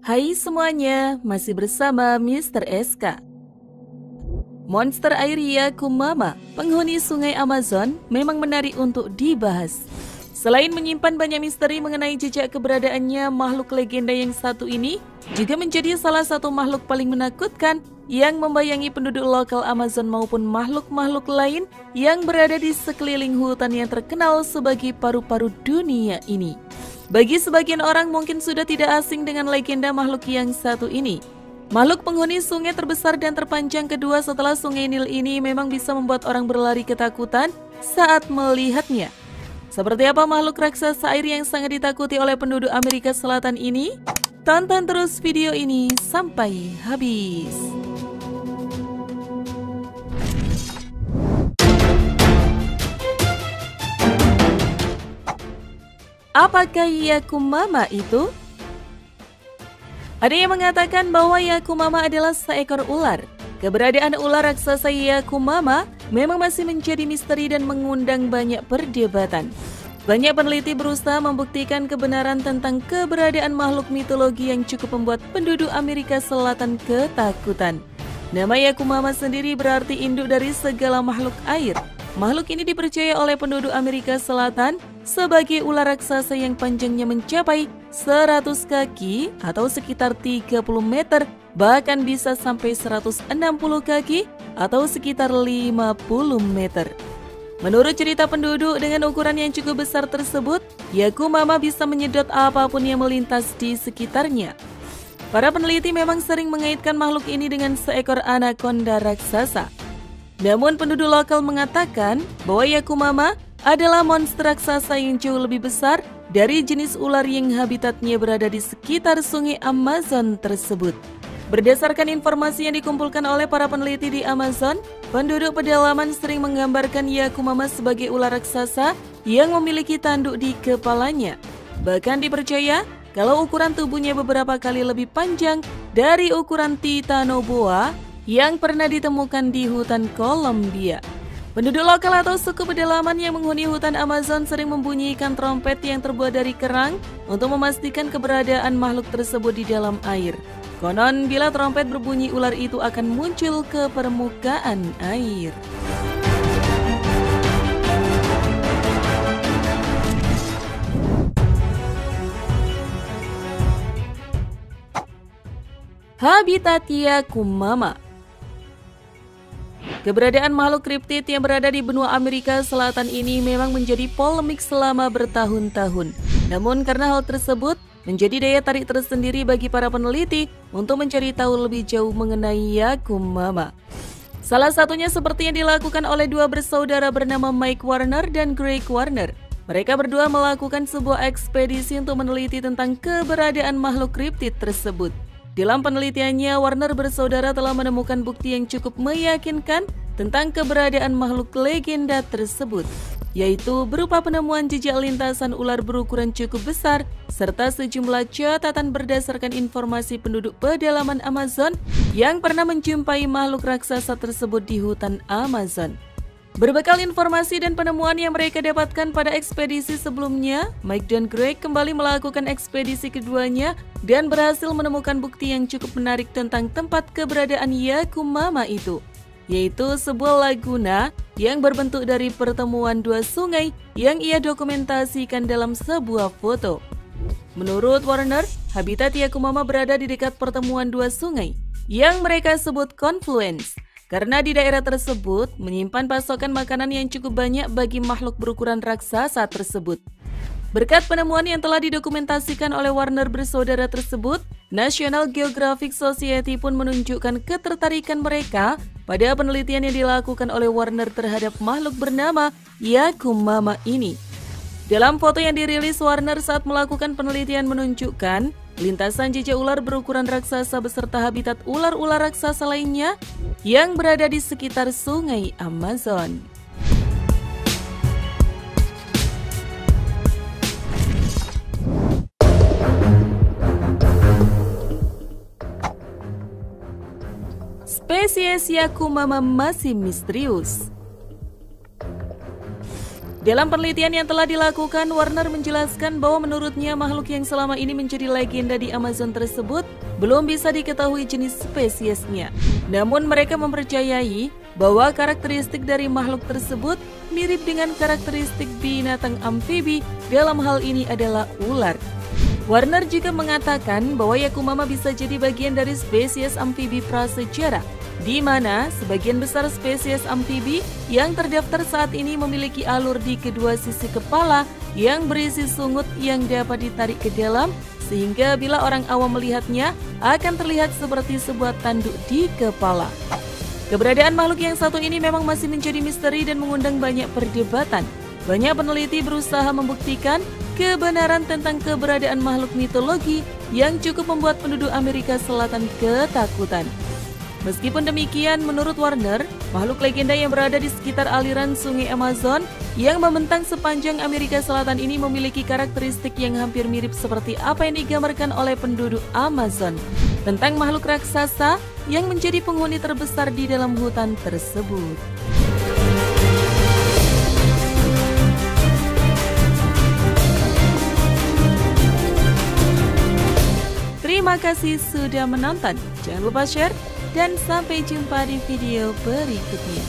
Hai semuanya, masih bersama Mr. SK. Monster air Yakumama, penghuni sungai Amazon, memang menarik untuk dibahas. Selain menyimpan banyak misteri mengenai jejak keberadaannya, makhluk legenda yang satu ini juga menjadi salah satu makhluk paling menakutkan yang membayangi penduduk lokal Amazon maupun makhluk-makhluk lain yang berada di sekeliling hutan yang terkenal sebagai paru-paru dunia ini. Bagi sebagian orang mungkin sudah tidak asing dengan legenda makhluk yang satu ini. Makhluk penghuni sungai terbesar dan terpanjang kedua setelah sungai Nil ini memang bisa membuat orang berlari ketakutan saat melihatnya. Seperti apa makhluk raksasa air yang sangat ditakuti oleh penduduk Amerika Selatan ini? Tonton terus video ini sampai habis. Apakah Yakumama itu? Ada yang mengatakan bahwa Yakumama adalah seekor ular. Keberadaan ular raksasa Yakumama memang masih menjadi misteri dan mengundang banyak perdebatan. Banyak peneliti berusaha membuktikan kebenaran tentang keberadaan makhluk mitologi yang cukup membuat penduduk Amerika Selatan ketakutan. Nama Yakumama sendiri berarti induk dari segala makhluk air. Makhluk ini dipercaya oleh penduduk Amerika Selatan sebagai ular raksasa yang panjangnya mencapai 100 kaki atau sekitar 30 meter, bahkan bisa sampai 160 kaki atau sekitar 50 meter. Menurut cerita penduduk, dengan ukuran yang cukup besar tersebut, Yakumama bisa menyedot apapun yang melintas di sekitarnya. Para peneliti memang sering mengaitkan makhluk ini dengan seekor anaconda raksasa. Namun penduduk lokal mengatakan bahwa Yakumama adalah monster raksasa yang jauh lebih besar dari jenis ular yang habitatnya berada di sekitar sungai Amazon tersebut. Berdasarkan informasi yang dikumpulkan oleh para peneliti di Amazon, penduduk pedalaman sering menggambarkan Yakumama sebagai ular raksasa yang memiliki tanduk di kepalanya. Bahkan dipercaya kalau ukuran tubuhnya beberapa kali lebih panjang dari ukuran titanoboa yang pernah ditemukan di hutan Kolombia. Penduduk lokal atau suku pedalaman yang menghuni hutan Amazon sering membunyikan trompet yang terbuat dari kerang untuk memastikan keberadaan makhluk tersebut di dalam air. Konon, bila trompet berbunyi, ular itu akan muncul ke permukaan air. Habitat Yakumama. Keberadaan makhluk kriptid yang berada di benua Amerika Selatan ini memang menjadi polemik selama bertahun-tahun. Namun karena hal tersebut menjadi daya tarik tersendiri bagi para peneliti untuk mencari tahu lebih jauh mengenai Yakumama. Salah satunya seperti yang dilakukan oleh dua bersaudara bernama Mike Warner dan Greg Warner. Mereka berdua melakukan sebuah ekspedisi untuk meneliti tentang keberadaan makhluk kriptid tersebut. Dalam penelitiannya, Warner bersaudara telah menemukan bukti yang cukup meyakinkan tentang keberadaan makhluk legenda tersebut, yaitu berupa penemuan jejak lintasan ular berukuran cukup besar, serta sejumlah catatan berdasarkan informasi penduduk pedalaman Amazon yang pernah menjumpai makhluk raksasa tersebut di hutan Amazon. Berbekal informasi dan penemuan yang mereka dapatkan pada ekspedisi sebelumnya, Mike dan Greg kembali melakukan ekspedisi keduanya dan berhasil menemukan bukti yang cukup menarik tentang tempat keberadaan Yakumama itu, yaitu sebuah laguna yang berbentuk dari pertemuan dua sungai yang ia dokumentasikan dalam sebuah foto. Menurut Warner, habitat Yakumama berada di dekat pertemuan dua sungai yang mereka sebut confluence, karena di daerah tersebut menyimpan pasokan makanan yang cukup banyak bagi makhluk berukuran raksasa tersebut. Berkat penemuan yang telah didokumentasikan oleh Warner bersaudara tersebut, National Geographic Society pun menunjukkan ketertarikan mereka pada penelitian yang dilakukan oleh Warner terhadap makhluk bernama Yakumama ini. Dalam foto yang dirilis Warner saat melakukan penelitian menunjukkan lintasan jejak ular berukuran raksasa beserta habitat ular-ular raksasa lainnya yang berada di sekitar sungai Amazon. Spesies Yakumama masih misterius. Dalam penelitian yang telah dilakukan, Warner menjelaskan bahwa menurutnya makhluk yang selama ini menjadi legenda di Amazon tersebut belum bisa diketahui jenis spesiesnya. Namun mereka mempercayai bahwa karakteristik dari makhluk tersebut mirip dengan karakteristik binatang amfibi, dalam hal ini adalah ular. Warner juga mengatakan bahwa Yakumama bisa jadi bagian dari spesies amfibi prasejarah, di mana sebagian besar spesies amfibi yang terdaftar saat ini memiliki alur di kedua sisi kepala yang berisi sungut yang dapat ditarik ke dalam, sehingga bila orang awam melihatnya akan terlihat seperti sebuah tanduk di kepala. Keberadaan makhluk yang satu ini memang masih menjadi misteri dan mengundang banyak perdebatan. Banyak peneliti berusaha membuktikan kebenaran tentang keberadaan makhluk mitologi yang cukup membuat penduduk Amerika Selatan ketakutan. Meskipun demikian, menurut Warner, makhluk legenda yang berada di sekitar aliran sungai Amazon yang membentang sepanjang Amerika Selatan ini memiliki karakteristik yang hampir mirip seperti apa yang digambarkan oleh penduduk Amazon tentang makhluk raksasa yang menjadi penghuni terbesar di dalam hutan tersebut. Terima kasih sudah menonton. Jangan lupa share dan sampai jumpa di video berikutnya.